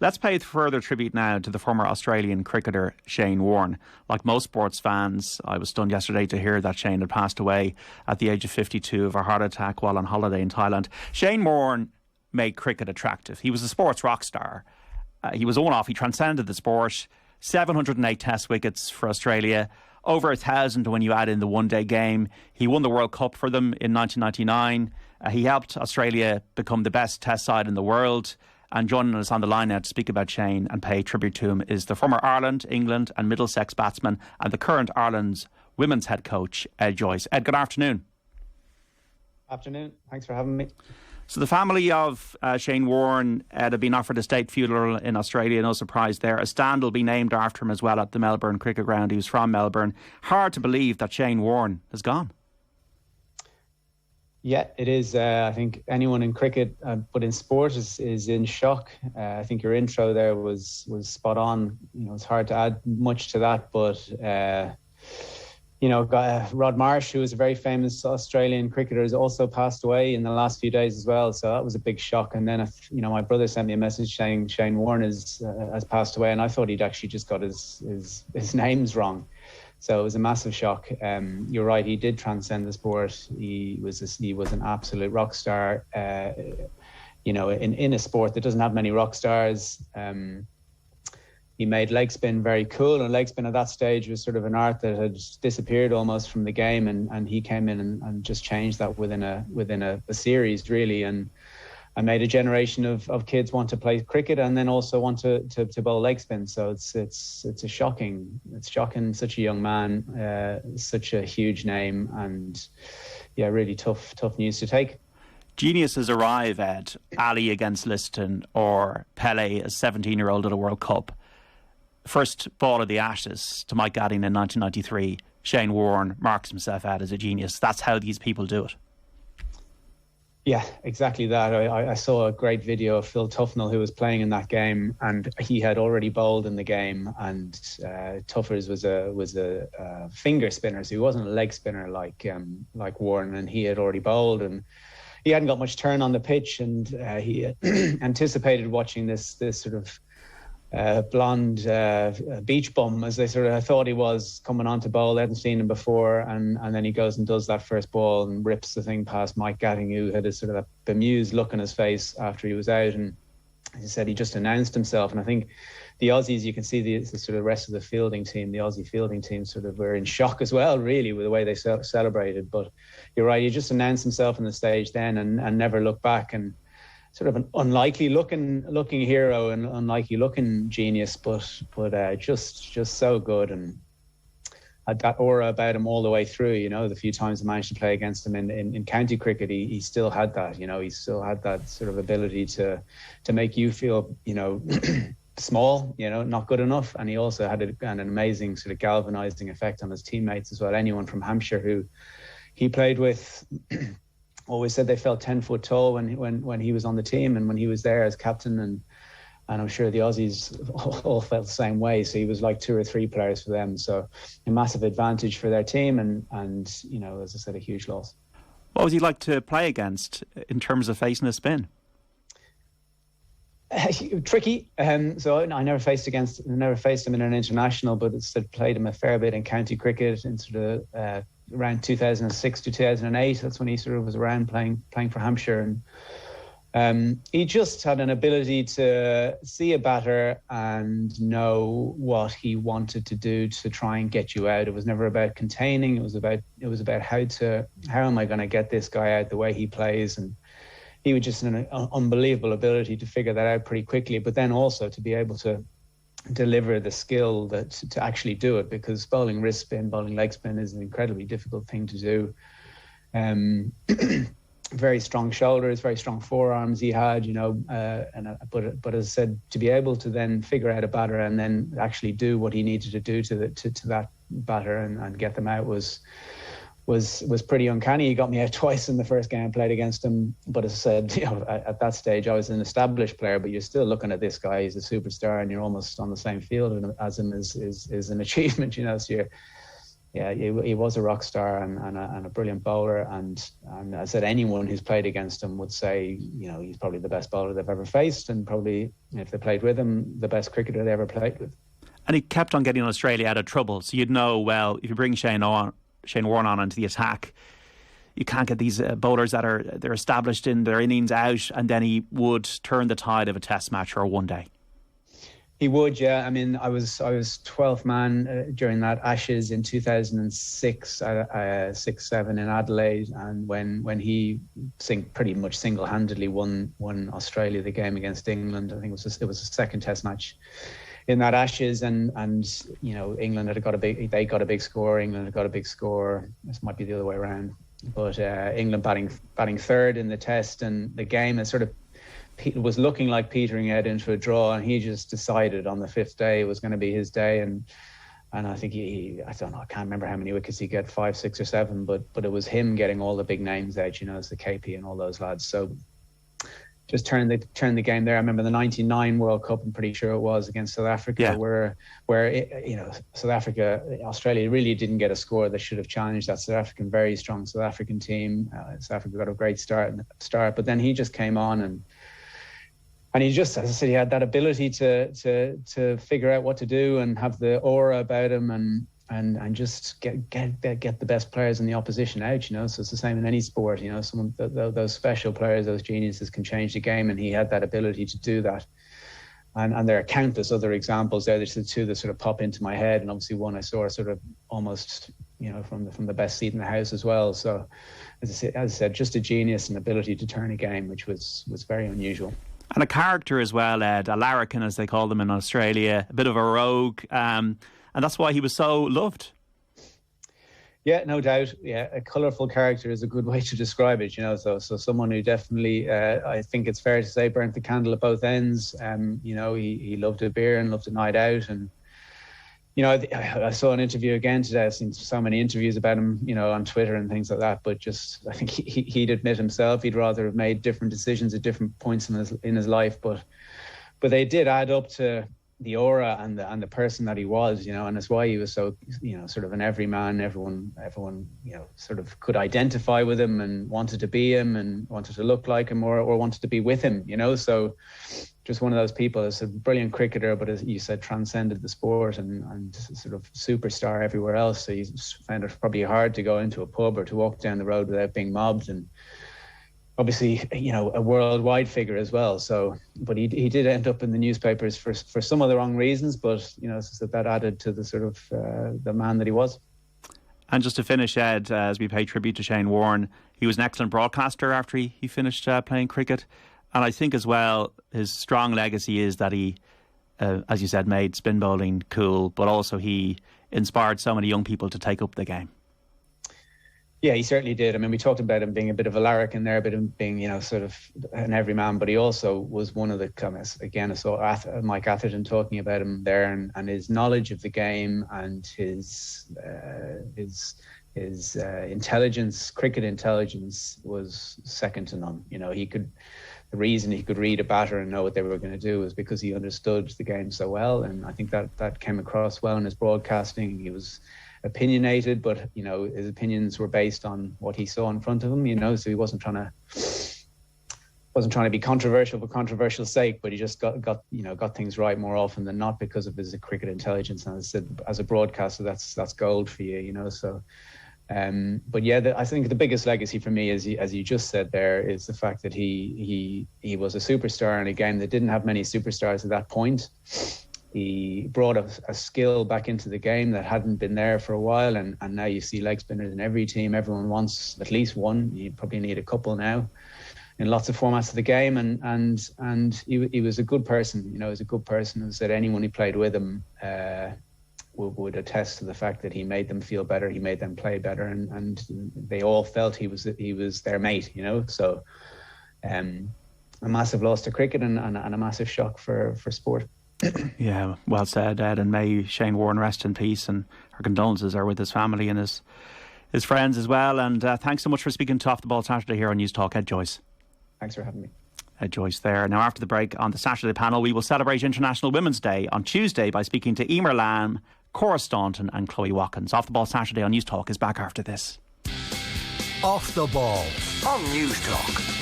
Let's pay further tribute now to the former Australian cricketer Shane Warne. Like most sports fans, I was stunned yesterday to hear that Shane had passed away at the age of 52 of a heart attack while on holiday in Thailand. Shane Warne made cricket attractive. He was a sports rock star. He was a one-off. He transcended the sport. 708 test wickets for Australia. Over 1,000 when you add in the one-day game. He won the World Cup for them in 1999. He helped Australia become the best test side in the world. And joining us on the line now to speak about Shane and pay tribute to him is the former Ireland, England and Middlesex batsman and the current Ireland's women's head coach, Ed Joyce. Ed, good afternoon. Afternoon. Thanks for having me. So the family of Shane Warne had been offered a state funeral in Australia, no surprise there. A stand will be named after him as well at the Melbourne Cricket Ground. He was from Melbourne. Hard to believe that Shane Warne has gone. Yeah, it is. I think anyone in cricket, but in sport, is in shock. I think your intro there was spot on. You know, it's hard to add much to that, but Rod Marsh, who was a very famous Australian cricketer, has also passed away in the last few days as well. So that was a big shock. And then, my brother sent me a message saying Shane Warne has passed away, and I thought he'd actually just got his names wrong. So it was a massive shock. You're right, he did transcend the sport. He was an absolute rock star. In a sport that doesn't have many rock stars. He made leg spin very cool, and leg spin at that stage was sort of an art that had disappeared almost from the game, and he came in and just changed that within a series really, and I made a generation of kids want to play cricket and then also want to bowl leg spin. So it's shocking. It's shocking. Such a young man, such a huge name, and yeah, really tough news to take. Geniuses arrive at Ali against Liston or Pele, a 17-year-old at a World Cup. First ball of the Ashes to Mike Gadding in 1993. Shane Warne marks himself out as a genius. That's how these people do it. Yeah, exactly that. I saw a great video of Phil Tufnell, who was playing in that game, and he had already bowled in the game. And Tuffers was a finger spinner, so he wasn't a leg spinner like Warne, and he had already bowled, and he hadn't got much turn on the pitch, and he anticipated watching this sort of blonde beach bum, as they sort of thought he was, coming on to bowl. They hadn't seen him before, and then he goes and does that first ball and rips the thing past Mike Gadding, who had a sort of a bemused look on his face after he was out. And he said he just announced himself. And I think the Aussies, you can see the sort of rest of the fielding team, the Aussie fielding team, sort of were in shock as well, really, with the way they celebrated. But you're right, he just announced himself on the stage then and never looked back. And sort of an unlikely looking hero and unlikely looking genius, but just so good, and had that aura about him all the way through. You know, the few times I managed to play against him in county cricket, he still had that. You know, he still had that sort of ability to make you feel, small, not good enough. And he also had an amazing sort of galvanizing effect on his teammates as well. Anyone from Hampshire who he played with always said they felt 10 foot tall when he was on the team and when he was there as captain, and I'm sure the Aussies all felt the same way. So he was like 2 or 3 players for them. So a massive advantage for their team, and as I said, a huge loss. What was he like to play against in terms of facing a spin? Tricky. So I never faced him in an international, but instead played him a fair bit in county cricket in sort of around 2006 to 2008. That's when he sort of was around playing for Hampshire, and he just had an ability to see a batter and know what he wanted to do to try and get you out. It was never about containing. It was about how am I going to get this guy out the way he plays, and he was just an unbelievable ability to figure that out pretty quickly, but then also to be able to deliver the skill that to actually do it, because bowling wrist spin, bowling leg spin is an incredibly difficult thing to do. Very strong shoulders, very strong forearms he had, but as I said, to be able to then figure out a batter and then actually do what he needed to do to that batter and get them out was pretty uncanny. He got me out twice in the first game I played against him. But as I said, at that stage I was an established player, but you're still looking at this guy, he's a superstar, and you're almost on the same field as him is an achievement, So Yeah, he was a rock star and a brilliant bowler. And I said, anyone who's played against him would say, he's probably the best bowler they've ever faced, and probably, if they played with him, the best cricketer they ever played with. And he kept on getting Australia out of trouble. So you'd know, well, if you bring Shane Warne on into the attack, you can't get these bowlers they're established in their innings out, and then he would turn the tide of a test match or a one day. He would, yeah. I mean, I was 12th man during that Ashes in 2006, 6-7 in Adelaide, and when he pretty much single-handedly won Australia the game against England. I think it was a second test match in that Ashes, and England got a big score. England had got a big score. This might be the other way around. But England batting third in the test, and the game was looking like petering out into a draw, and he just decided on the fifth day it was going to be his day, and I think I don't know, I can't remember how many wickets he got, 5, 6 or 7, but it was him getting all the big names out, as the KP and all those lads. So just turned the game there. I remember the 99 World Cup, I'm pretty sure it was, against South Africa, where South Africa, Australia really didn't get a score. They should have challenged that South African, very strong South African team. South Africa got a great start, but then he just came on and he just, as I said, he had that ability to figure out what to do and have the aura about him and just get the best players in the opposition out, So it's the same in any sport, Some of those special players, those geniuses can change the game, and he had that ability to do that. And there are countless other examples there. There's the two that sort of pop into my head, and obviously one I saw sort of almost, from the best seat in the house as well. So, as I said, just a genius and ability to turn a game, which was very unusual. And a character as well, Ed, a larrikin as they call them in Australia, a bit of a rogue, and that's why he was so loved. Yeah, no doubt. Yeah, a colourful character is a good way to describe it, So someone who definitely, I think it's fair to say, burnt the candle at both ends. He loved a beer and loved a night out, and I saw an interview again today. I've seen so many interviews about him, on Twitter and things like that. But just, I think he'd admit himself he'd rather have made different decisions at different points in his life. But they did add up to the aura and the person that he was, and that's why he was so, sort of an everyman. Everyone, sort of could identify with him and wanted to be him and wanted to look like him or wanted to be with him, So just one of those people. Is a brilliant cricketer, but as you said, transcended the sport and sort of superstar everywhere else. So you found it probably hard to go into a pub or to walk down the road without being mobbed, and obviously, a worldwide figure as well. So, but he did end up in the newspapers for some of the wrong reasons, but so that added to the sort of the man that he was. And just to finish, Ed, as we pay tribute to Shane Warne, he was an excellent broadcaster after he finished playing cricket. And I think as well, his strong legacy is that he, as you said, made spin bowling cool, but also he inspired so many young people to take up the game. Yeah, he certainly did. I mean, we talked about him being a bit of a larrikin there, a bit of being, sort of an everyman, but he also was one of the comments. Again, I saw Mike Atherton talking about him there, and his knowledge of the game and his intelligence, cricket intelligence, was second to none. The reason he could read a batter and know what they were going to do was because he understood the game so well, and I think that came across well in his broadcasting. He was opinionated, but his opinions were based on what he saw in front of him. So he wasn't trying to be controversial for controversial's sake, but he just got things right more often than not because of his cricket intelligence. And as I said, as a broadcaster, that's gold for you. So. But yeah, I think the biggest legacy for me, as you just said there, is the fact that he was a superstar in a game that didn't have many superstars at that point. He brought a skill back into the game that hadn't been there for a while, and now you see leg spinners in every team. Everyone wants at least one. You probably need a couple now in lots of formats of the game, and he was a good person. He was a good person, and said anyone who played with him would attest to the fact that he made them feel better, he made them play better, and they all felt he was their mate. So a massive loss to cricket and a massive shock for sport. Yeah, well said, Ed, and may Shane Warne rest in peace, and our condolences are with his family and his friends as well. And thanks so much for speaking to Off the Ball Saturday here on News Talk, Ed Joyce. Thanks for having me. Ed Joyce there. Now, after the break on the Saturday panel, we will celebrate International Women's Day on Tuesday by speaking to Emer Lamb, Cora Staunton and Chloe Watkins. Off the Ball Saturday on News Talk is back after this. Off the Ball on News Talk.